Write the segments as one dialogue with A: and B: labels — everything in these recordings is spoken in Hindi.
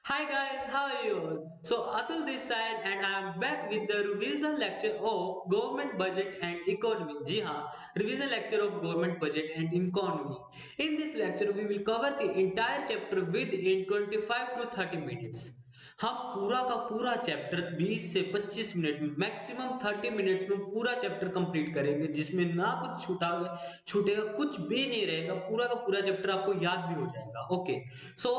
A: Hi guys, how are you all? So Atul this side and I am back with the revision lecture of government budget and economy. जी हाँ, revision lecture of government budget and economy. In this lecture we will cover the entire chapter within 25 to 30 minutes. हम पूरा का पूरा चैप्टर 20 से 25 मिनट में मैक्सिमम 30 मिनट्स में पूरा चैप्टर कंप्लीट करेंगे जिसमें ना कुछ छूटेगा कुछ भी नहीं रहेगा पूरा का पूरा चैप्टर आपको याद भी हो जाएगा ओके सो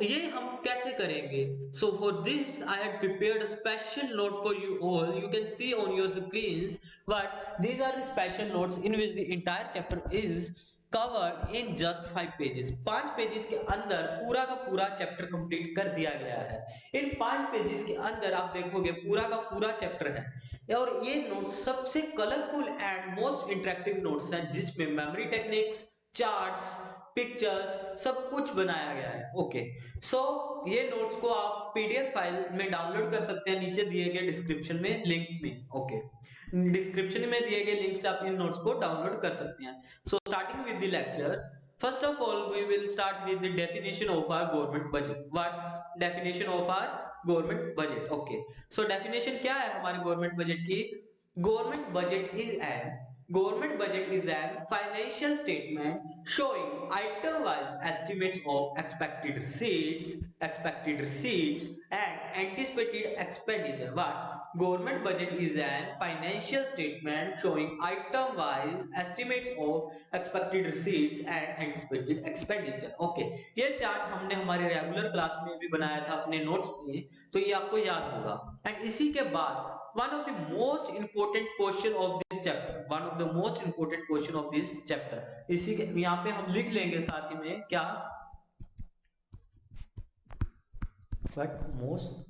A: ये हम कैसे करेंगे so for this I have prepared a special note for you all you can see on your screens but these are the special notes in which the entire chapter is covered in just 5 pages 5 pages के अंदर पूरा का पूरा चैप्टर कंप्लीट कर दिया गया है इन 5 पेजेस के अंदर आप देखोगे पूरा का पूरा चैप्टर है और ये नोट्स सबसे colourful and most interactive notes हैं जिसमें मेमोरी टेक्निक्स चार्ट्स पिक्चर्स सब कुछ बनाया गया है ओके सो ये नोट्स को आप पीडीएफ फाइल में डाउनलोड कर सकते हैं नीचे दिए गए डिस्क्रिप्शन में लिंक में ओके डिस्क्रिप्शन में दिए गए लिंक से आप इन नोट्स को डाउनलोड कर सकते हैं so starting with the lecture first of all we will start with the definition of our government budget what definition of our government budget okay so definition क्या है हमारे government budget की government budget is an financial statement showing item-wise estimates of expected receipts, and anticipated expenditure. What? Government budget is an financial statement showing item-wise estimates of expected receipts and anticipated expenditure. Okay, ये चार्ट हमने हमारे रेगुलर क्लास में भी बनाया था अपने नोट्स में, तो ये आपको याद होगा. एंड इसी के बाद one of the most important question of this chapter इसी के यहाँ पे हम लिख लेंगे साथ ही में क्या बट मोस्ट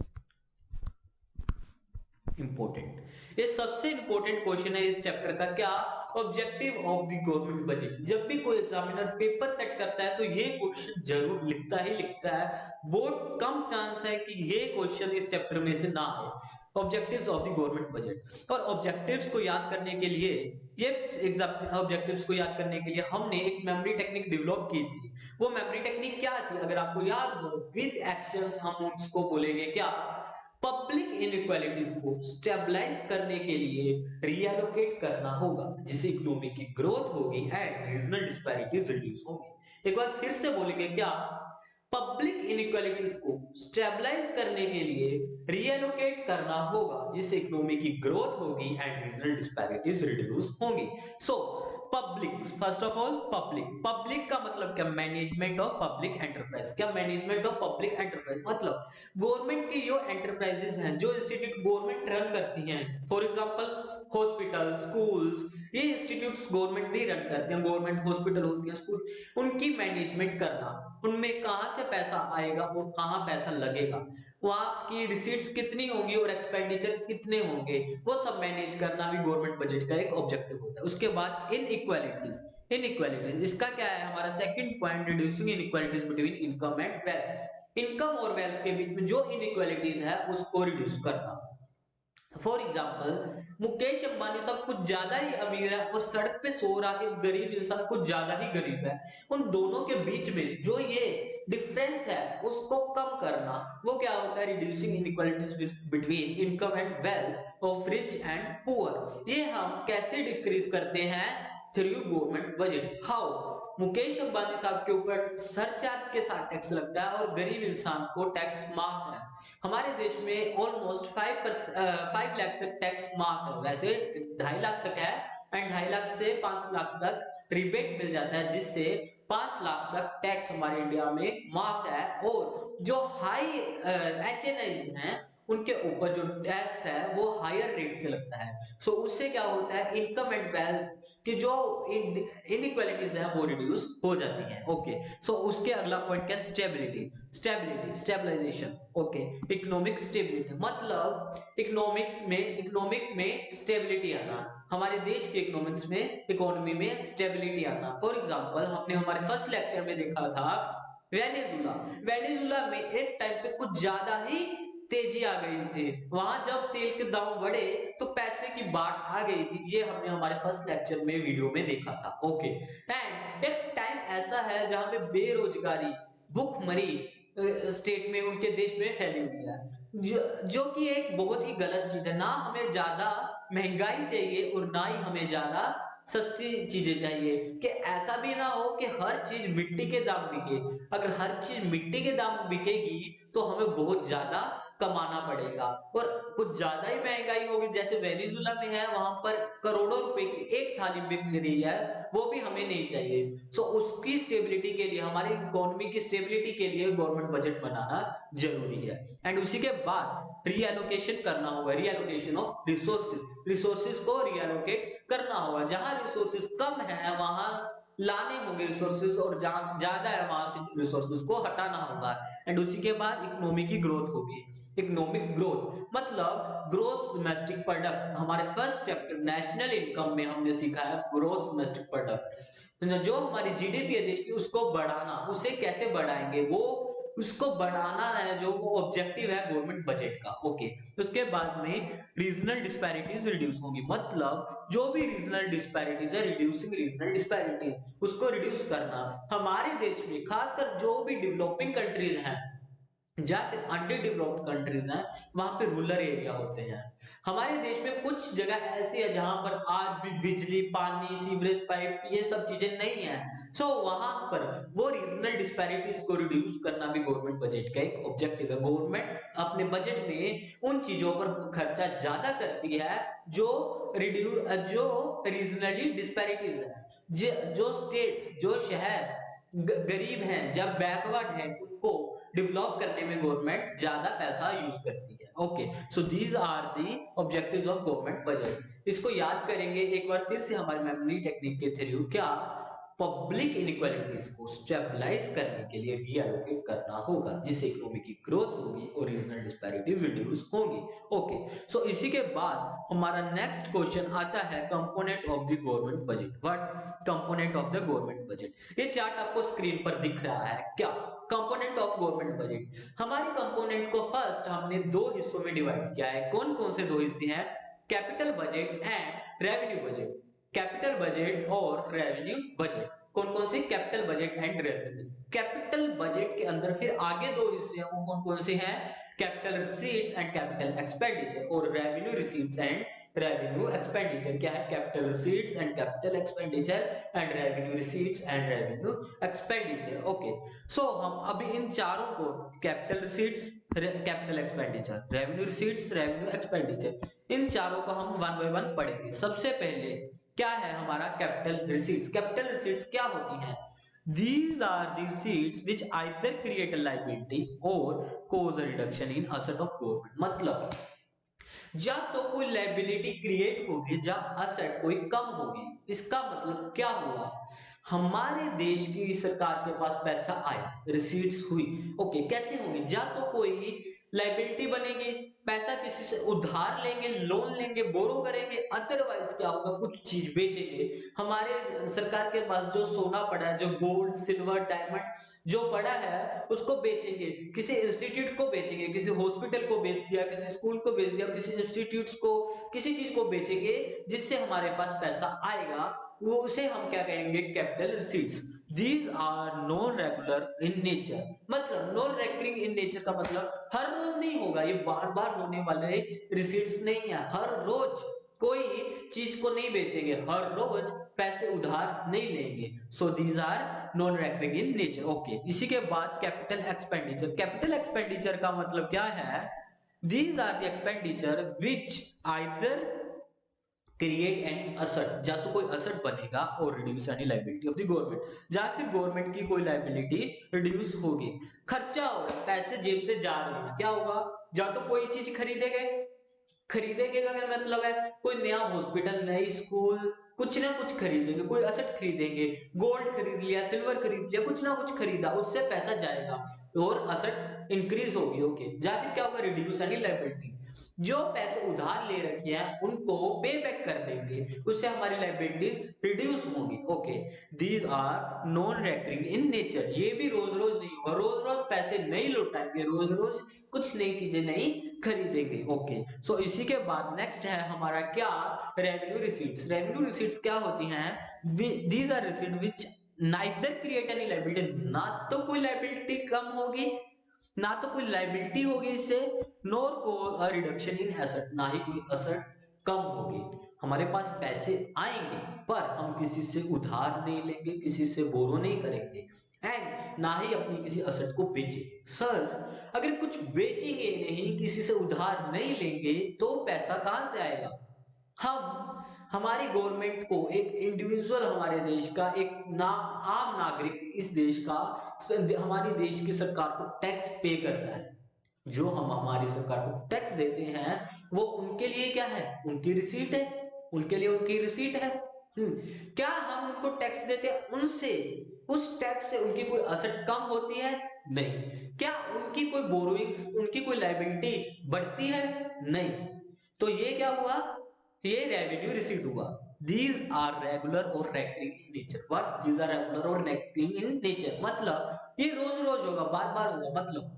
A: इंपॉर्टेंट ये सबसे इंपॉर्टेंट क्वेश्चन है इस चैप्टर का क्या objective of the government budget जब भी कोई एग्जामिनर पेपर सेट करता है तो ये क्वेश्चन जरूर लिखता है बहुत कम चांस है कि ये क्वेश्चन इस चैप्टर में से ना आए objectives of the government budget और ऑब्जेक्टिव्स को याद करने के लिए ये ऑब्जेक्टिव्स को याद करने के लिए हमने एक मेमोरी टेक्निक डेवलप की थी वो मेमोरी टेक्निक क्या थी अगर आपको याद हो विद एक्शंस हम उसको बोलेंगे क्या पब्लिक इनइक्वालिटीज को स्टेबलाइज करने के लिए रीएलोकेट करना होगा जिससे इकोनॉमी की ग्रोथ होगी एंड रीजनल डिस्पैरिटीज रिड्यूस होंगी एक बार फिर से बोलेंगे क्या पब्लिक इनइक्वालिटीज को स्टेबलाइज करने के लिए रीएलोकेट करना होगा जिससे इकोनॉमी की ग्रोथ होगी एंड रीजनल डिस्पैरिटीज रिड्यूस होंगी so public first of all public का मतलब क्या मैनेजमेंट ऑफ पब्लिक एंटरप्राइज क्या मैनेजमेंट ऑफ पब्लिक एंटरप्राइज मतलब गवर्नमेंट की जो एंटरप्राइजेस हैं जो इंस्टीट्यूट गवर्नमेंट रन करती हैं फॉर एग्जांपल हॉस्पिटल स्कूल्स ये इंस्टीट्यूट्स गवर्नमेंट भी रन करती हैं गवर्नमेंट हॉस्पिटल होती है स्कूल उनकी मैनेजमेंट करना उनमें कहां से पैसा आएगा और कहां पैसा लगेगा वहां की रिसीट्स कितनी होंगी और एक्सपेंडिचर कितने होंगे वो सब मैनेज करना भी गवर्नमेंट बजट का एक ऑब्जेक्टिव होता है उसके बाद इनइक्वालिटीज इसका क्या है हमारा second point reducing inequalities between income and wealth income और वेल्थ के बीच में जो इनइक्वालिटीज है उसको रिड्यूस करना फॉर एग्जाम्पल मुकेश अंबानी सब कुछ ज्यादा ही अमीर है और सड़क पे सो रहा एक गरीब इंसान कुछ ज्यादा ही गरीब है उन दोनों के बीच में जो ये डिफरेंस है उसको कम करना वो क्या होता है reducing inequalities between income and wealth of rich and poor ये हम कैसे डिक्रीज करते हैं through government budget how Mukesh Ambani साहब के ऊपर सरचार्ज के साथ टैक्स लगता है और गरीब इंसान को टैक्स माफ है हमारे देश में ऑलमोस्ट 5 लाख तक टैक्स माफ है वैसे 2.5 लाख तक है एंड 2.5 लाख से 5 लाख तक रिबेट मिल जाता है जिससे 5 लाख तक टैक्स हमारे इंडिया में माफ है और जो हाई एचएनआईज हैं उनके ऊपर जो टैक्स है वो हायर रेट से लगता है सो उससे क्या होता है इनकम एंड वेल्थ की जो इनइक्वालिटीज है वो रिड्यूस हो जाती हैं ओके सो उसके अगला पॉइंट क्या स्टेबलाइजेशन ओके इकोनॉमिक स्टेबिलिटी मतलब इकोनॉमिक में स्टेबिलिटी आना हमारे देश के इकोनॉमिक्स में इकोनॉमी में स्टेबिलिटी आना फॉर एग्जांपल हमने हमारे फर्स्ट लेक्चर में देखा था वेनेजुला में एक टाइम पे कुछ ज्यादा ही तेजी आ गई थी वहां जब तेल के दाम बढ़े तो पैसे की बाढ़ आ गई थी ये हमने हमारे फर्स्ट लेक्चर में वीडियो में देखा था ओके एंड एक टाइम ऐसा है जहां पे बेरोजगारी भूखमरी स्टेट में, उनके देश में फैली हुई है, जो कि एक बहुत ही गलत चीज है। ना हमें ज्यादा महंगाई चाहिए और ना ही हमें ज्यादा सस्ती चीजें चाहिए, कि ऐसा भी ना हो कि हर चीज मिट्टी के दाम बिके। अगर हर चीज मिट्टी के दाम बिकेगी तो हमें बहुत ज्यादा कमाना पड़ेगा, और कुछ ज्यादा ही महंगाई होगी, जैसे वेनेजुला में है, वहां पर करोड़ों रुपए की एक थाली बिक रही है, वो भी हमें नहीं चाहिए। सो उसकी स्टेबिलिटी के लिए, हमारी इकोनॉमी की स्टेबिलिटी के लिए गवर्नमेंट बजट बनाना जरूरी है। एंड उसी के बाद रीएलोकेशन करना होगा, रीएलोकेशन ऑफ रिसोर्सेज, रिसोर्सेज को रीएलोकेट करना होगा। जहां रिसोर्सेज कम है वहां लाने होंगे रिसोर्सेज, और जहां ज्यादा है वहां से रिसोर्सेज को हटाना होगा। एंड उसी के बाद इकोनॉमी की ग्रोथ होगी। इकोनॉमिक ग्रोथ मतलब ग्रोस डोमेस्टिक प्रोडक्ट, हमारे फर्स्ट चैप्टर नेशनल इनकम में हमने सीखा है ग्रोस डोमेस्टिक प्रोडक्ट, जो हमारी जीडीपी है देश की उसको बढ़ाना। उसे कैसे बढ़ाएंगे, वो उसको बढ़ाना है, जो वो ऑब्जेक्टिव है गवर्नमेंट बजट का। ओके, उसके बाद में रीजनल डिस्पैरिटीज रिड्यूस होंगी, मतलब जो भी रीजनल डिस्पैरिटीज है, रिड्यूसिंग रीजनल डिस्पैरिटीज, उसको रिड्यूस करना। हमारे देश में खासकर जो भी डेवलपिंग कंट्रीज हैं या फिर अंडर डेवलप्ड कंट्रीज हैं, वहां पे रूरल एरिया होते हैं। हमारे देश में कुछ जगह ऐसी है जहां पर आज भी बिजली, पानी, सीवरेज पाइप, ये सब चीजें नहीं है। सो वहां पर वो रीजनल डिस्पैरिटीज को रिड्यूस करना भी गवर्नमेंट बजट का एक ऑब्जेक्टिव है। गवर्नमेंट अपने बजट में उन चीजों पर खर्चा ज्यादा करती है जो जो रीजनली डिस्पैरिटीज है, जो स्टेट्स, जो शहर गरीब हैं, जब बैकवर्ड हैं, उनको डेवलप करने में गवर्नमेंट ज्यादा पैसा यूज करती है। Okay, so these are the objectives of government budget. इसको याद करेंगे एक बार फिर से हमारे मेमोरी टेक्निक के थ्रू। क्या पब्लिक इनइक्वालिटीज को स्टेबलाइज करने के लिए रीएलोकेट करना होगा, जिससे इकोनॉमी की ग्रोथ होगी और रीजनल डिस्पैरिटीज रिड्यूस होंगी। ओके, सो इसी के बाद हमारा नेक्स्ट क्वेश्चन आता है component of the government budget. What component of the government budget? ये चार्ट आपको स्क्रीन पर दिख रहा है क्या? कंपोनेंट ऑफ गवर्नमेंट बजट, हमारी कंपोनेंट को फर्स्ट हमने दो हिस्सों में डिवाइड किया है। कौन कौन से दो हिस्से हैं? Capital budget and revenue budget. Capital budget और रेवेन्यू बजट, कौन कौन से? Capital budget and revenue budget. Capital budget के अंदर फिर आगे दो हिस्से हैं, वो कौन कौन से हैं? Capital receipts and capital expenditure, और revenue receipts and revenue expenditure. क्या है? Capital receipts and capital expenditure and revenue receipts and revenue expenditure. Okay, so हम अभी इन चारों को, capital receipts, capital expenditure, revenue receipts, revenue expenditure, इन चारों को हम वन बाय वन पढ़ेंगे। सबसे पहले क्या है हमारा कैपिटल रिसीट्स? कैपिटल रिसीट्स क्या होती हैं? These are the receipts which either create a liability or cause a reduction in asset of government। मतलब या तो कोई लाइबिलिटी क्रिएट होगी या असेट कोई कम होगी। इसका मतलब क्या हुआ? हमारे देश की सरकार के पास पैसा आया, रिसीट्स हुई। ओके, कैसे होंगी? या तो कोई लाइबिलिटी बनेगी, पैसा किसी से उधार लेंगे, लोन लेंगे, बोरो करेंगे। अदरवाइज क्या होगा? कुछ चीज बेचेंगे। हमारे सरकार के पास जो सोना पड़ा है, जो गोल्ड, सिल्वर, डायमंड जो पड़ा है, उसको बेचेंगे, किसी इंस्टीट्यूट को बेचेंगे, किसी हॉस्पिटल को बेच दिया, किसी स्कूल को बेच दिया, किसी इंस्टीट्यूट को, किसी चीज को बेचेंगे जिससे हमारे पास पैसा आएगा, वो उसे हम क्या कहेंगे? Capital receipts. These are non regular in nature. मतलब नॉन रेकरिंग इन नेचर का मतलब हर रोज नहीं होगा, ये बार बार होने वाले रिसीट्स नहीं है। हर रोज कोई चीज को नहीं बेचेंगे, हर रोज पैसे उधार नहीं लेंगे। So these are non recurring in nature. Okay, इसी के बाद कैपिटल एक्सपेंडिचर। कैपिटल एक्सपेंडिचर का मतलब क्या है? These are the expenditure which either create any asset, या तो कोई असट बनेगा और reduce any liability of the government, या फिर गवर्नमेंट की कोई लायबिलिटी रिड्यूस होगी। खर्चा हो रहा है, पैसे जेब से जा रहे हैं, क्या होगा? या तो कोई चीज खरीदेंगे, खरीदेंगे का क्या मतलब है? कोई नया हॉस्पिटल, नई स्कूल, कुछ ना कुछ खरीदेंगे, कोई असेट खरीदेंगे, गोल्ड खरीद लिया, सिल्वर खरीद लिया, कुछ ना कुछ खरीदा, उससे पैसा जाएगा और असेट इंक्रीज होगी। ओके, या फिर क्या होगा? रिड्यूस यानी लायबिलिटी, जो पैसे उधार ले रखे हैं उनको पे बैक कर देंगे, उससे हमारी लायबिलिटीज रिड्यूस होंगी। Okay, these are non recurring in nature. ये भी रोज रोज नहीं होगा, रोज रोज पैसे नहीं लौटाएंगे, रोज रोज कुछ नई चीजें नहीं खरीदेंगे। ओके, सो इसी के बाद नेक्स्ट है हमारा क्या? Revenue receipts. रेवेन्यू रिसीट्स क्या होती हैं? These are receipt which neither create any liability, ना तो कोई लायबिलिटी कम होगी ना तो कोई लाइबिलिटी होगी इससे, नोर को रिडक्शन इन एसेट, ना ही कोई एसेट कम होगी। हमारे पास पैसे आएंगे पर हम किसी से उधार नहीं लेंगे, किसी से बोरो नहीं करेंगे, एंड ना ही अपनी किसी एसेट को बेचेंगे। सर अगर कुछ बेचेंगे नहीं, किसी से उधार नहीं लेंगे तो पैसा कहां से आएगा? हम हमारी गवर्नमेंट को, एक इंडिविजुअल हमारे देश का एक आम नागरिक इस देश का हमारी देश की सरकार को टैक्स पे करता है। जो हम हमारी सरकार को टैक्स देते हैं वो उनके लिए क्या है? उनकी रिसीट है, उनके लिए उनकी रिसीट है। क्या हम उनको टैक्स देते हैं उनसे, उस टैक्स से उनकी कोई असेट कम होती है? नहीं। क्या उनकी कोई बोरोइंग्स, उनकी कोई लायबिलिटी बढ़ती है? नहीं। तो ये क्या हुआ? ये रेवेन्यू रिसीट हुआ। दीज आर रेगुलर और recurring in nature. What? These are regular और रेकरिंग इन नेचर मतलब ये रोज रोज होगा, बार बार होगा। मतलब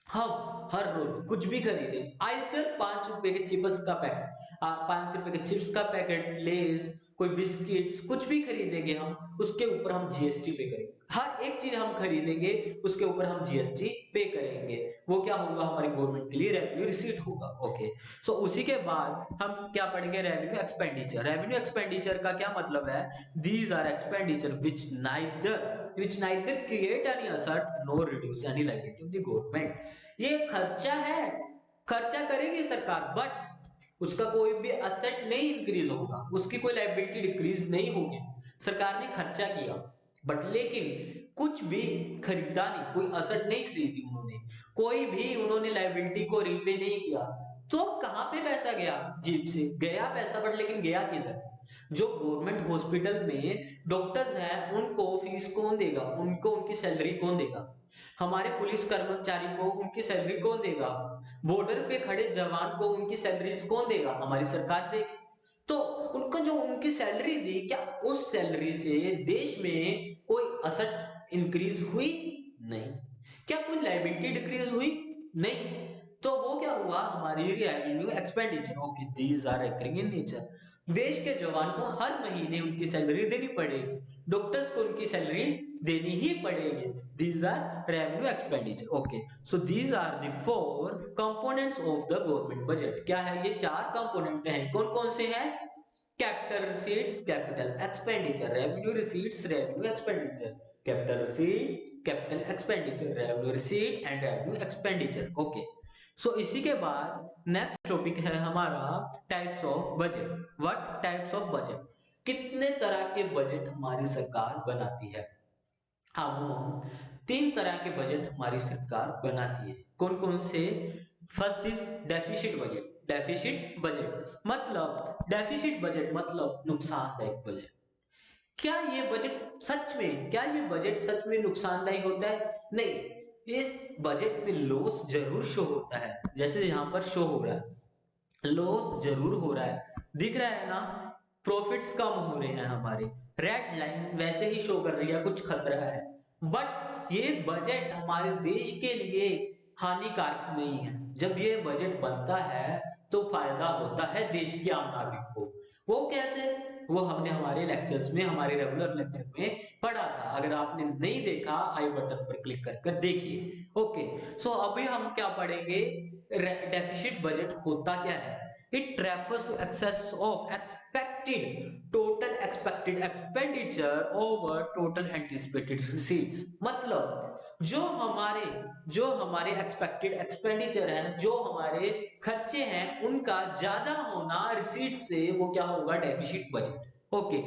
A: हम हर रोज कुछ भी खरीदे, आइदर 5 रुपए के चिप्स का पैकेट, 5 रुपए के चिप्स का पैकेट, लेस, कोई बिस्किट्स, कुछ भी खरीदेंगे हम, उसके ऊपर हम जीएसटी पे करेंगे। हर एक चीज हम खरीदेंगे उसके ऊपर हम जीएसटी पे करेंगे। वो क्या होगा? हमारी गवर्नमेंट के लिए रेवेन्यू रिसीट होगा। ओके, सो उसी के बाद हम क्या पढ़ेंगे? Revenue expenditure. रेवेन्यू एक्सपेंडिचर का क्या मतलब है? These are expenditure which neither create any asset nor reduce any liability of the government। ये खर्चा है, खर्चा करेगी सरकार, बट उसका कोई भी असेट नहीं इंक्रीज होगा, उसकी कोई लायबिलिटी डिक्रीज नहीं होगी। सरकार ने खर्चा किया बट लेकिन कुछ भी खरीदा नहीं, कोई असेट नहीं खरीदी उन्होंने, कोई भी उन्होंने लायबिलिटी को रीपे नहीं किया, तो कहां पे पैसा गया? जेब से गया पैसा, बट लेकिन गया किधर? जो गवर्नमेंट हॉस्पिटल में डॉक्टर्स हैं उनको फीस कौन देगा? उनको उनकी सैलरी कौन देगा? हमारे पुलिस कर्मचारी को उनकी सैलरी कौन देगा? बॉर्डर पे खड़े जवान को उनकी सैलरीज कौन देगा? हमारी सरकार देगी। तो उनको जो उनकी सैलरी दी, क्या उस सैलरी से देश में कोई असेट इंक्रीज हुई? नहीं। क्या कोई लायबिलिटी डिक्रीज हुई? नहीं। तो वो क्या हुआ? हमारी revenue expenditure. Okay, these are recurring in nature. देश के जवान को हर महीने उनकी सैलरी देनी पड़ेगी, डॉक्टर्स को उनकी सैलरी देनी ही पड़ेगी। These are revenue expenditure. Okay, so these are the 4 components of the government budget. क्या है? ये 4 कंपोनेंट हैं। कौन कौन से हैं? Capital receipts, capital expenditure, revenue receipts, revenue expenditure, capital receipt, capital expenditure, revenue receipt and revenue expenditure. Okay, so इसी के बाद नेक्स्ट टॉपिक है हमारा types of budget. What? Types of budget. कितने तरह के बजट हमारी सरकार बनाती है? हम 3 तरह के बजट हमारी सरकार बनाती है। कौन कौन से? First is deficit budget. Deficit budget मतलब, डेफिसिट बजट मतलब नुकसानदायक बजट। क्या ये बजट सच में, क्या ये बजट सच में नुकसानदायी होता है? नहीं। इस बजट में लॉस जरूर शो होता है, जैसे यहाँ पर शो हो रहा है, लॉस जरूर हो रहा है, दिख रहा है ना? प्रॉफिट्स कम हो रहे हैं हमारे, रेड लाइन वैसे ही शो कर रही है, कुछ खतरा है। बट ये बजट हमारे देश के लिए हानिकारक नहीं है। जब ये बजट बनता है तो फायदा होता है देश के आम नागरिक को। वो कैसे? वो हमने हमारे लेक्चर्स में, हमारे रेगुलर लेक्चर में पढ़ा था। अगर आपने नहीं देखा, आई बटन पर क्लिक कर कर देखिए। ओके, सो अभी हम क्या पढ़ेंगे? डेफिसिट बजट होता क्या है? It refers to excess of total expected expenditure over total anticipated receipts। मतलब जो हमारे expected expenditure है, जो हमारे खर्चे हैं, उनका ज्यादा होना रिसीट से, वो क्या होगा? Deficit budget. Okay,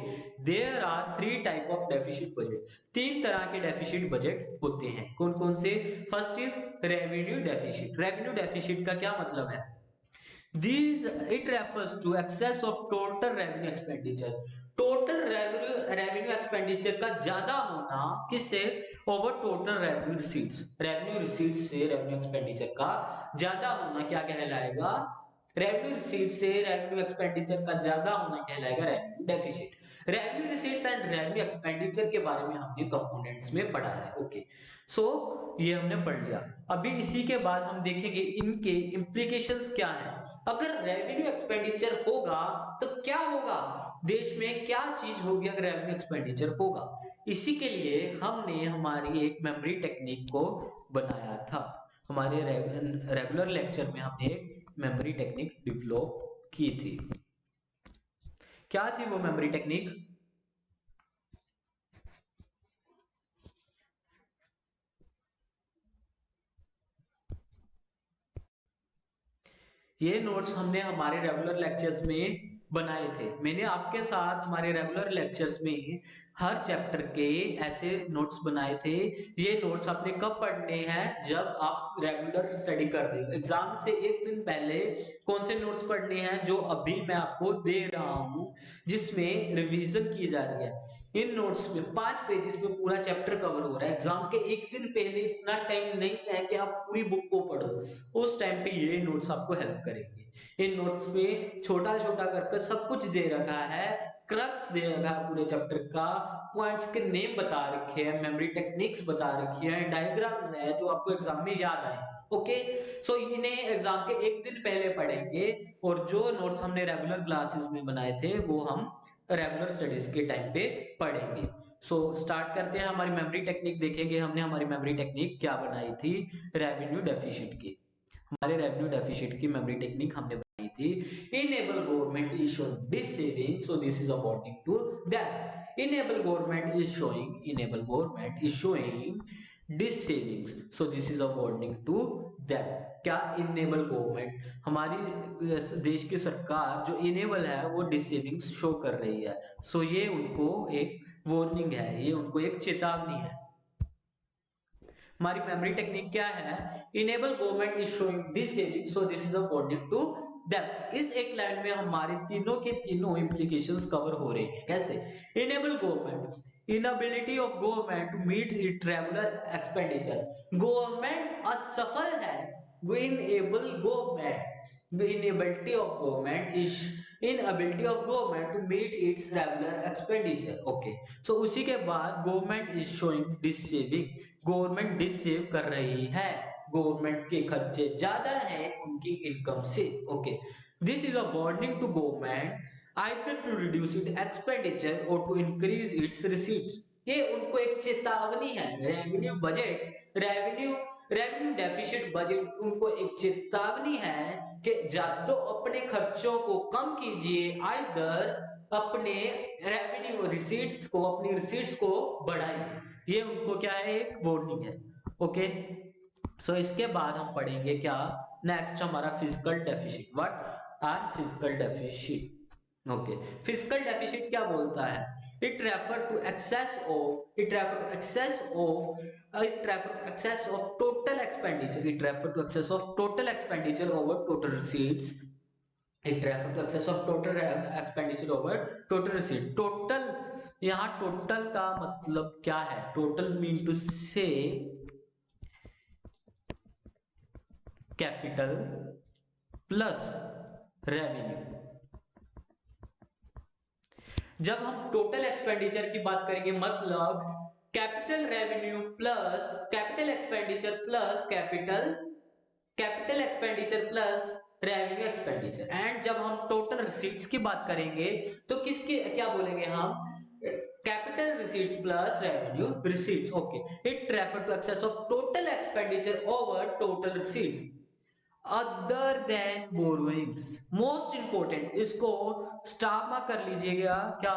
A: there are 3 type of deficit budget. 3 तरह के डेफिसिट बजट होते हैं। कौन कौन से? First is revenue deficit. Revenue deficit का क्या मतलब है? These it refers to excess of total revenue expenditure। Total revenue expenditure का ज्यादा होना, किससे? Over total revenue receipts. Revenue receipts से रेवेन्यू एक्सपेंडिचर का ज्यादा होना क्या कहलाएगा? रेवेन्यू रिसीट से रेवेन्यू एक्सपेंडिचर का ज्यादा होना कहलाएगा revenue deficit. Revenue receipts and revenue expenditure के बारे में हमने कंपोनेंट्स में पढ़ा है। ओके, सो ये हमने पढ़ लिया। अभी इसी के बाद हम देखेंगे इनके इंप्लीकेशंस क्या हैं। अगर रेवेन्यू एक्सपेंडिचर होगा तो क्या होगा देश में? क्या चीज होगी अगर रेवेन्यू एक्सपेंडिचर होगा? इसी के लिए हमने हमारी एक मेमोरी टेक्निक को बनाया था। हमारे रेगुलर लेक्चर में हमने एक मेमोरी टेक्निक डेवलप की थी। क्या थी वो मेमोरी टेक्निक? ये नोट्स हमने हमारे रेगुलर लेक्चर्स में बनाए थे। मैंने आपके साथ हमारे रेगुलर लेक्चर्स में हर चैप्टर के ऐसे नोट्स बनाए थे। ये नोट्स आपने कब पढ़ने हैं? जब आप रेगुलर स्टडी कर रहे हो। एग्जाम से एक दिन पहले कौन से नोट्स पढ़ने हैं? जो अभी मैं आपको दे रहा हूं, जिसमें रिवीजन की जा रही है। इन नोट्स में 5 पेजेस में पूरा चैप्टर कवर हो रहा है। एग्जाम के एक दिन पहले इतना टाइम नहीं है कि आप पूरी बुक को पढ़ो। उस टाइम पे ये नोट्स आपको हेल्प करेंगे। इन नोट्स में छोटा छोटा करके सब कुछ दे रखा है, क्रक्स दे रखा है पूरे चैप्टर का, पॉइंट्स के नेम बता रखे हैं, मेमोरी टेक्निक्स बता रखी है, डायग्राम्स है जो आपको एग्जाम में याद आए। ओके, सो इन्हें एग्जाम के एक दिन पहले पढ़ेंगे, और जो नोट्स हमने रेगुलर क्लासेस में बनाए थे वो हम रेगुलर स्टडीज के टाइम पे पढ़ेंगे। सो स्टार्ट करते हैं। हमारी मेमोरी टेक्निक देखेंगे हमने हमारी मेमोरी टेक्निक क्या बनाई थी रेवेन्यू डेफिसिट की। हमारे रेवेन्यू डेफिसिट की मेमोरी टेक्निक हमने बनाई थी, enable government is showing this saving so this is according to that. Enable government is showing this savings so this is according to that. क्या इनेबल गवर्नमेंट, हमारी देश की सरकार जो इनेबल है वो डिस सेविंग्स शो कर रही है। सो ये उनको एक वार्निंग है, ये उनको एक चेतावनी है। हमारी मेमोरी टेक्निक क्या है? Enable government is showing this saving so this is according to that. इस एक लाइन में हमारे तीनों के तीनों इंप्लीकेशंस कवर हो रहे हैं। कैसे? Enable government, inability of government to meet it regular expenditure. Government असफल है, enable government, inability of government is inability of government to meet its regular expenditure. Okay, so उसी के बाद government is showing this saving, government this save कर रही है, गवर्नमेंट के खर्चे ज्यादा हैं उनकी इनकम से। ओके, this is a warning to government either to reduce its expenditure or to increase its receipts। ये उनको एक चेतावनी है। Revenue budget, revenue deficit budget उनको एक चेतावनी है कि या तो अपने खर्चों को कम कीजिए, आइदर अपने रेवेन्यू रिसीट्स को, अपनी रिसीट्स को बढ़ाइए। ये उनको क्या है? एक वार्निंग है। ओके, सो इसके बाद हम पढ़ेंगे क्या? नेक्स्ट हमारा physical deficit. What are physical deficit? Okay, physical deficit क्या बोलता है? It refer to excess of, excess of total expenditure, it refer to excess of total expenditure over total receipts, it refer to excess of total expenditure over total receipt। Total, यहाँ टोटल का मतलब क्या है? टोटल मीन टू से कैपिटल प्लस रेवेन्यू। जब हम टोटल एक्सपेंडिचर की बात करेंगे, मतलब capital revenue plus capital expenditure plus capital expenditure plus revenue expenditure. And जब हम टोटल रिसीट्स की बात करेंगे तो किसकी क्या बोलेंगे हम? Capital receipts plus revenue receipts. Okay, it refer to excess of total expenditure over total receipts other than borrowings. Most important, इसको स्टार मार्क कर लीजिएगा। क्या?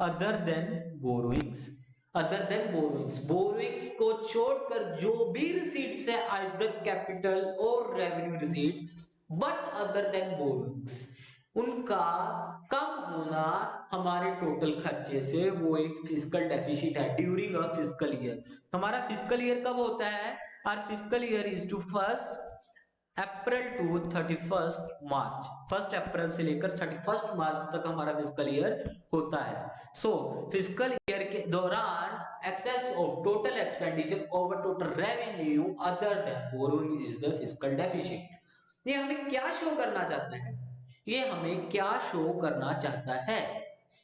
A: Other than borrowings, other than borrowings. Borrowings को छोड़कर जो भी रिसीट्स है, आइदर कैपिटल और revenue receipts, but other than borrowings, उनका कम होना हमारे टोटल खर्चे से, वो एक फिजिकल डेफिसिट है ड्यूरिंग अ फिजिकल ईयर। हमारा फिजिकल ईयर कब होता है? Our physical year is to first April to 31 March. 1 April से लेकर 31 मार्च तक हमारा फिजिकल ईयर होता है। सो फिजिकल ईयर के दौरान excess of total expenditure over total revenue other than borrowing is the physical deficit. ये हमें क्या शो करना चाहता है? ये हमें क्या शो करना चाहता है?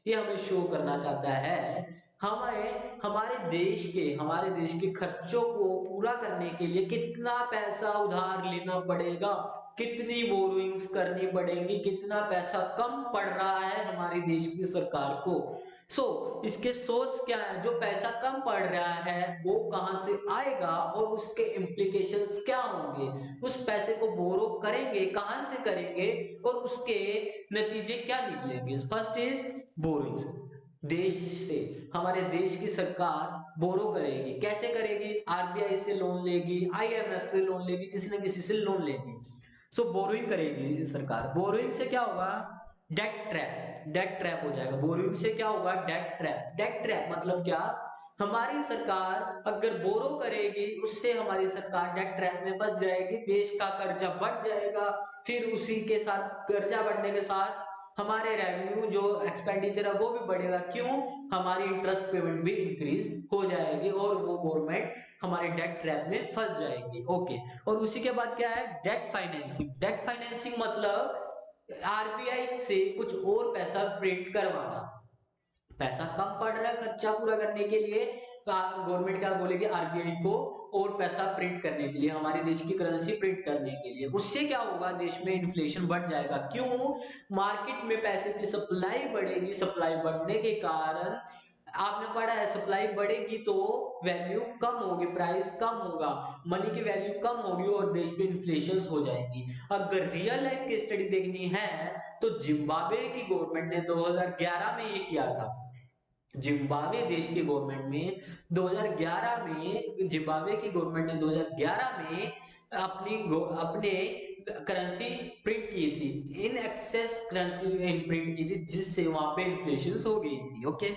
A: ये हमें शो करना चाहता है हमें हमारे देश के खर्चों को पूरा करने के लिए कितना पैसा उधार लेना पड़ेगा, कितनी बोरोइंग्स करनी पड़ेंगी, कितना पैसा कम पड़ रहा है हमारे देश की सरकार को। इसके सोर्स क्या है? जो पैसा कम पड़ रहा है वो कहां से आएगा और उसके इम्प्लीकेशंस क्या होंगे, उस पैसे को बोरो करेंगे कहां से करेंगे और उसके नतीजे क्या निकलेंगे। First is borrowings. देश से, हमारे देश की सरकार बोरो करेगी। कैसे करेगी? आरबीआई से लोन लेगी, आईएमएफ से लोन लेगी, किसी न किसी से लोन लेगी। बोरोइंग करेगी सरकार। बोरोइंग से क्या होगा? डेट ट्रैप, डेट ट्रैप हो जाएगा। बोरोइंग से क्या होगा? Debt trap. डेट ट्रैप मतलब क्या? हमारी सरकार अगर बोरो करेगी, उससे हमारी सरकार डेट ट्रैप में फंस जाएगी, देश का कर्जा बढ़ जाएगा, फिर उसी के साथ कर्जा बढ़ने के साथ हमारे रेवेन्यू जो एक्सपेंडिचर है वो भी बढ़ेगा। क्यों? हमारी इंटरेस्ट पेमेंट भी इंक्रीज हो जाएगी और वो गवर्नमेंट हमारे डेट ट्रैप में फंस जाएगी। ओके, और उसी के बाद क्या है? Debt financing. डेट फाइनेंसिंग मतलब आरबीआई से कुछ और पैसा प्रिंट करवाना। पैसा कम पड़ रहा है खर्चा पूरा करने के लिए, गवर्नमेंट क्या बोलेगी आरबीआई को, और पैसा प्रिंट करने के लिए, हमारे देश की करेंसी प्रिंट करने के लिए। उससे क्या होगा? देश में इन्फ्लेशन बढ़ जाएगा। क्यों? मार्केट में पैसे की सप्लाई बढ़ेगी, सप्लाई बढ़ने के कारण आपने पढ़ा है सप्लाई बढ़ेगी तो वैल्यू कम होगी, प्राइस कम होगा, मनी की वैल्यू कम होगी और देश में इन्फ्लेशन हो जाएगी। अगर रियल लाइफ की स्टडी देखनी है तो जिम्बाब्वे की गवर्नमेंट ने 2011 में ये किया था। जिम्बाब्वे देश की गवर्नमेंट में 2011 में, जिम्बाब्वे की गवर्नमेंट ने 2011 में अपने करेंसी प्रिंट की थी, इन एक्सेस करेंसी प्रिंट की थी, जिससे वहां पे इन्फ्लेशन हो गई थी। ओके,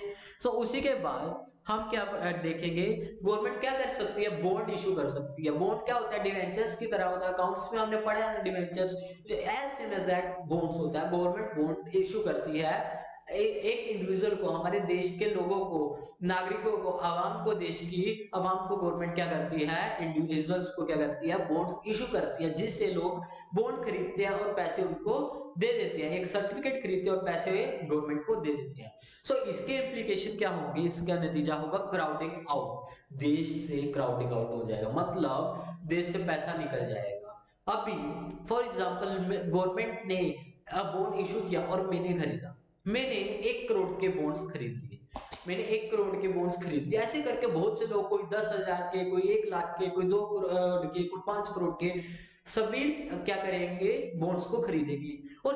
A: उसी के बाद हम क्या देखेंगे? गवर्नमेंट क्या कर सकती है? बॉन्ड इशू कर सकती है। बॉन्ड क्या होता है? डिवेंचर्स की तरह होता है, अकाउंट्स में हमने पढ़ा है ना, debentures as same as that bonds होता है। गवर्नमेंट बॉन्ड इशू करती है एक इंडिविजुअल को, हमारे देश के लोगों को, नागरिकों को, आवाम को, देश की आवाम को गवर्नमेंट क्या करती है? इंडिविजुअल्स को क्या करती है? बॉन्ड्स इशू करती है, जिससे लोग बॉन्ड खरीदते हैं और पैसे उनको दे देते हैं, एक सर्टिफिकेट खरीदते हैं और पैसे गवर्नमेंट को दे देते हैं। इसके इम्प्लीकेशन क्या होंगे? इसका नतीजा होगा क्राउडिंग आउट। देश से क्राउडिंग आउट हो जाएगा, मतलब देश से पैसा निकल जाएगा। अभी फॉर एग्जाम्पल गवर्नमेंट ने बॉन्ड इशू किया और मैंने खरीदा, मैंने 1 करोड़ के बॉन्ड्स खरीद लिए, मैंने 1 करोड़ के बॉन्ड्स खरीद लिए। ऐसे करके बहुत से लोग, कोई 10,000 के, कोई 1 लाख के, कोई 2 करोड़ के, कोई 5 करोड़ के, सभी क्या करेंगे? बॉन्ड्स को खरीदेंगे। और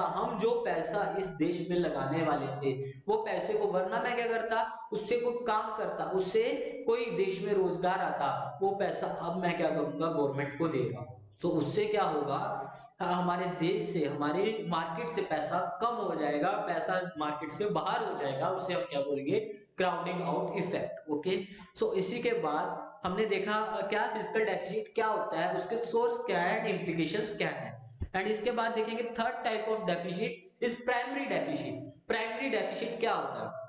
A: हम जो पैसा इस देश में लगाने वाले थे, वो पैसे को, वरना मैं क्या करता? उससे कोई काम करता, उससे कोई देश में रोजगार आता, वो पैसा अब मैं क्या करूंगा? गवर्नमेंट को दे रहा हूं। उससे क्या होगा? हमारे देश से, हमारे मार्केट से पैसा कम हो जाएगा, पैसा मार्केट से बाहर हो जाएगा, उसे हम क्या बोलेंगे? Crowding out effect. ओके, इसी के बाद हमने देखा क्या फिजिकल डेफिसिट क्या होता है, उसके सोर्स क्या है एंड इम्प्लीकेशंस क्या है। एंड इसके बाद देखेंगे third type of deficit is primary deficit. Primary deficit क्या होता है?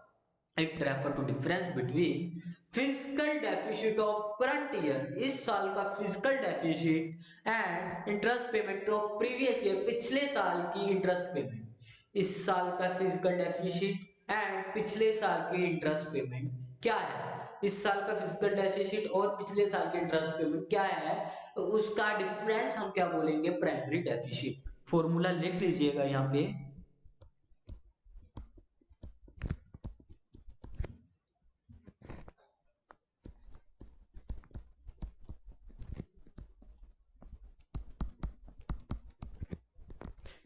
A: It refer to difference between physical deficit of current year, इस साल का physical deficit, and interest payment of previous year, पिछले साल की इंटरेस्ट पेमेंट। इस साल का फिजिकल डेफिसिट एंड पिछले साल की इंटरेस्ट पेमेंट क्या है? इस साल का फिजिकल डेफिसिट और पिछले साल की इंटरेस्ट पेमेंट क्या है, उसका डिफरेंस हम क्या बोलेंगे? Primary deficit. फॉर्मूला लिख लीजिएगा यहाँ पे।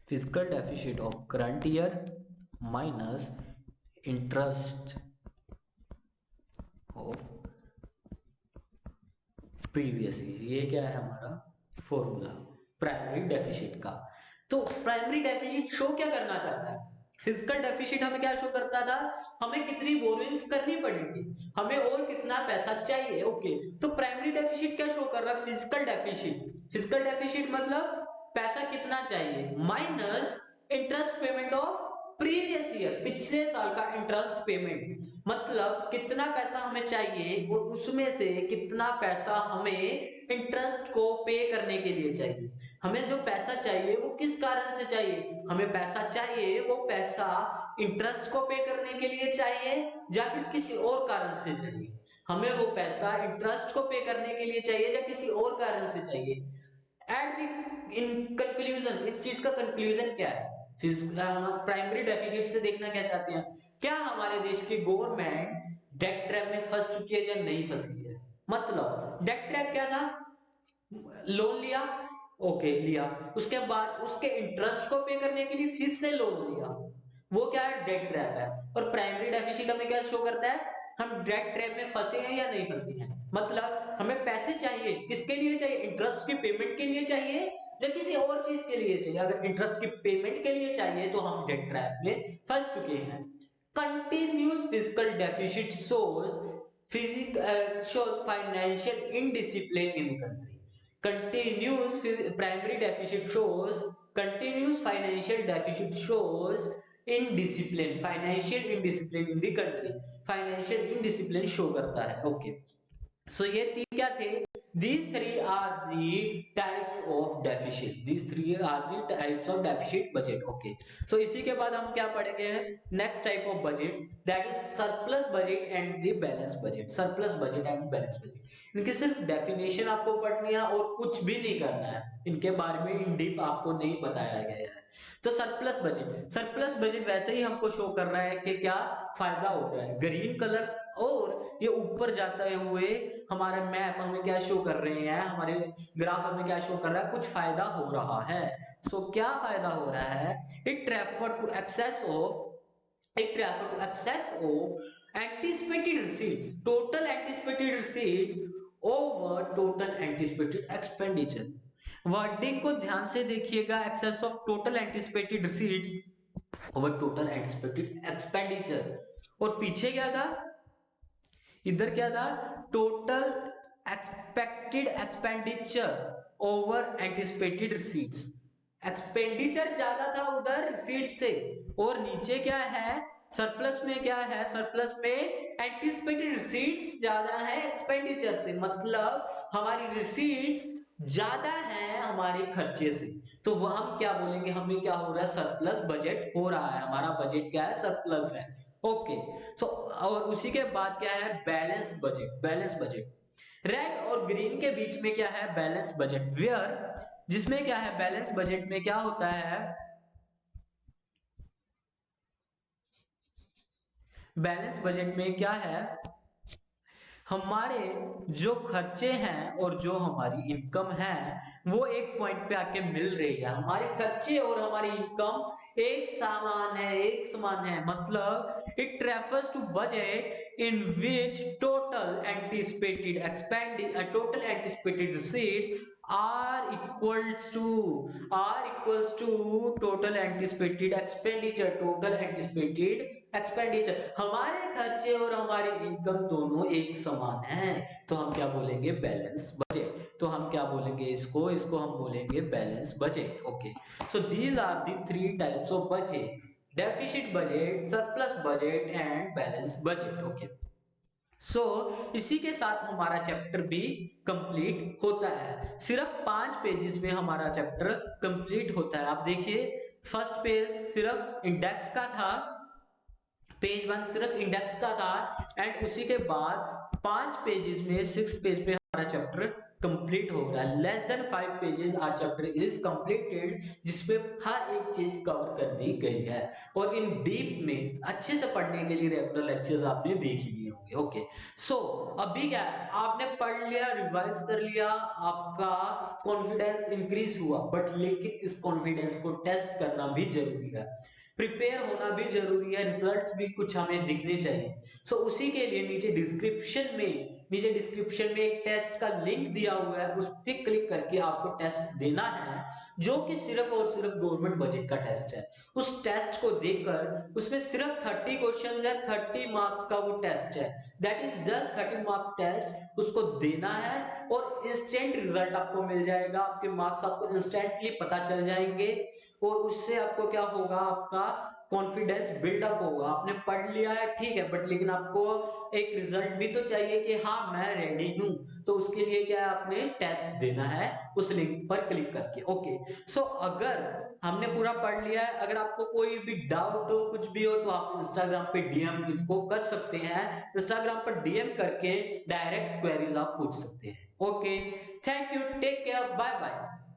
A: Physical deficit of current year minus interest of previous year, ये क्या है हमारा फॉर्मूला प्राइमरी डेफिसिट का। तो प्राइमरी डेफिसिट शो क्या करना चाहता है? फिजिकल डेफिसिट हमें क्या शो करता था? हमें कितनी बोरोइंग्स करनी पड़ेगी, हमें और कितना पैसा चाहिए। ओके, तो प्राइमरी डेफिसिट क्या शो कर रहा है? Physical deficit. फिजिकल डेफिसिट मतलब पैसा कितना चाहिए minus interest payment of previous year, पिछले साल का इंटरेस्ट पेमेंट, मतलब कितना पैसा हमें चाहिए और उसमें से कितना पैसा हमें इंटरेस्ट को पे करने के लिए चाहिए। हमें जो पैसा चाहिए वो किस कारण से चाहिए? हमें पैसा चाहिए, वो पैसा इंटरेस्ट को पे करने के लिए चाहिए या फिर किसी और कारण से चाहिए? हमें वो पैसा इंटरेस्ट को पे करने के लिए चाहिए या किसी और कारण से चाहिए? एट द इन कंक्लूजन, इस चीज का कंक्लूजन क्या है? प्राइमरी डेफिसिट से देखना क्या चाहते हैं? क्या हमारे देश की गवर्नमेंट डेट ट्रैप में फंस चुकी है या नहीं फंसी है? मतलब डेट ट्रैप क्या था? लोन लिया, ओके लिया, उसके बाद उसके इंटरेस्ट को पे करने के लिए फिर से लोन लिया, वो क्या है? डेट ट्रैप है। और प्राइमरी डेफिसिट हमें क्या शो करता है? हम डेट ट्रैप में फंसे हैं या नहीं फंसे हैं। मतलब हमें पैसे चाहिए, किसके लिए चाहिए? इंटरेस्ट की पेमेंट के लिए चाहिए या किसी और चीज के लिए चाहिए? अगर इंटरेस्ट की पेमेंट के लिए चाहिए तो हम डेट ट्रैप में फंस चुके हैं। Continuous physical deficit shows financial indiscipline in the country. Continuous primary deficit shows continuous financial deficit shows indiscipline, financial indiscipline in the country, financial indiscipline show करता है। ओके, सो ये तीन क्या थे? These three are the types of deficit. These three are the types of deficit budget. Okay. So इसी के बाद हम क्या पढ़ेंगे? Next type of budget, that is surplus budget and the balance budget. Surplus budget and balance budget. इनकी सिर्फ डेफिनेशन आपको पढ़नी है और कुछ भी नहीं करना है, इनके बारे में इन डीप आपको नहीं बताया गया है। तो सरप्लस बजट वैसे ही हमको शो कर रहा है कि क्या फायदा हो रहा है, ग्रीन कलर, और ये ऊपर जाते हुए हमारा मैप हमें क्या शो कर रहे हैं, हमारे ग्राफ हमें क्या शो कर रहा है? कुछ फायदा हो रहा है। सो क्या फायदा हो रहा है? It refer to excess of anticipated receipts, total anticipated receipts over total anticipated expenditure। Wording को ध्यान से देखिएगा, excess of total anticipated receipts over total anticipated expenditure. और पीछे क्या था? इधर क्या था? Total expected expenditure over anticipated receipts. Expenditure ज्यादा था उधर रिसीट से, और नीचे क्या है? सरप्लस में क्या है? सरप्लस में एंटिसिपेटेड रिसीट्स ज्यादा है एक्सपेंडिचर से, मतलब हमारी रिसीट्स ज्यादा है हमारे खर्चे से। तो वह हम क्या बोलेंगे? हमें क्या हो रहा है? सरप्लस बजट हो रहा है, हमारा बजट क्या है? सरप्लस है। ओके, सो और उसी के बाद क्या है? बैलेंस बजट रेड और ग्रीन के बीच में क्या है? बैलेंस बजट वेयर, जिसमें क्या है? बैलेंस बजट में क्या होता है? बैलेंस बजट में क्या है? हमारे जो खर्चे हैं और जो हमारी इनकम है वो एक पॉइंट पे आके मिल रही है, हमारे खर्चे और हमारी इनकम एक समान है। मतलब it refers to budget in which total anticipated receipts are equals to total anticipated expenditure। हमारे खर्चे और हमारी इनकम दोनों एक समान हैं, तो हम क्या बोलेंगे? Balance budget. तो हम क्या बोलेंगे इसको? इसको हम बोलेंगे balance budget. Okay, so these are the three types of budget: deficit budget, surplus budget and balance budget. ओके, इसी के साथ हमारा चैप्टर भी कंप्लीट होता है। सिर्फ 5 पेजेस में हमारा चैप्टर कंप्लीट होता है। आप देखिए, फर्स्ट पेज सिर्फ इंडेक्स का था, पेज 1 सिर्फ इंडेक्स का था, एंड उसी के बाद 5 पेजेस में 6 पेज पे हमारा चैप्टर कंप्लीट हो रहा है। Less than 5 pages our chapter is completed, जिसपे हर एक चीज कवर कर दी गई है। और इन डीप में अच्छे से पढ़ने के लिए रेगुलर लेक्चर्स आपने देख लिए होंगे। ओके, अभी क्या है? आपने पढ़ लिया, रिवाइज कर लिया, आपका कॉन्फिडेंस इंक्रीज हुआ, बट लेकिन इस कॉन्फिडेंस को टेस्ट करना भी जरूरी है, प्रिपेयर होना भी जरूरी है, रिजल्ट्स भी कुछ हमें दिखने चाहिए। उसी के लिए नीचे डिस्क्रिप्शन में एक टेस्ट का लिंक दिया हुआ है, उस पर क्लिक करके आपको टेस्ट देना है, जो कि सिर्फ और सिर्फ गवर्नमेंट बजट का टेस्ट है। उस टेस्ट को देकर, उसमें सिर्फ 30 क्वेश्चन है, 30 मार्क्स का वो टेस्ट है, that is just 30 mark test. उसको देना है और इंस्टेंट रिजल्ट आपको मिल जाएगा, आपके मार्क्स आपको इंस्टेंटली पता चल जाएंगे, और उससे आपको क्या होगा? आपका कॉन्फिडेंस बिल्डअप होगा। आपने पढ़ लिया है, ठीक है, बट लेकिन आपको एक रिजल्ट भी तो चाहिए कि हाँ मैं रेडी हूं। तो उसके लिए क्या है? आपने टेस्ट देना है उस लिंक पर क्लिक करके। ओके, अगर हमने पूरा पढ़ लिया है, अगर आपको कोई भी डाउट हो, कुछ भी हो, तो आप इंस्टाग्राम पे डीएम मुझको कर सकते हैं। इंस्टाग्राम पर डीएम करके डायरेक्ट क्वेरीज आप पूछ सकते हैं। Okay, thank you, take care, bye bye.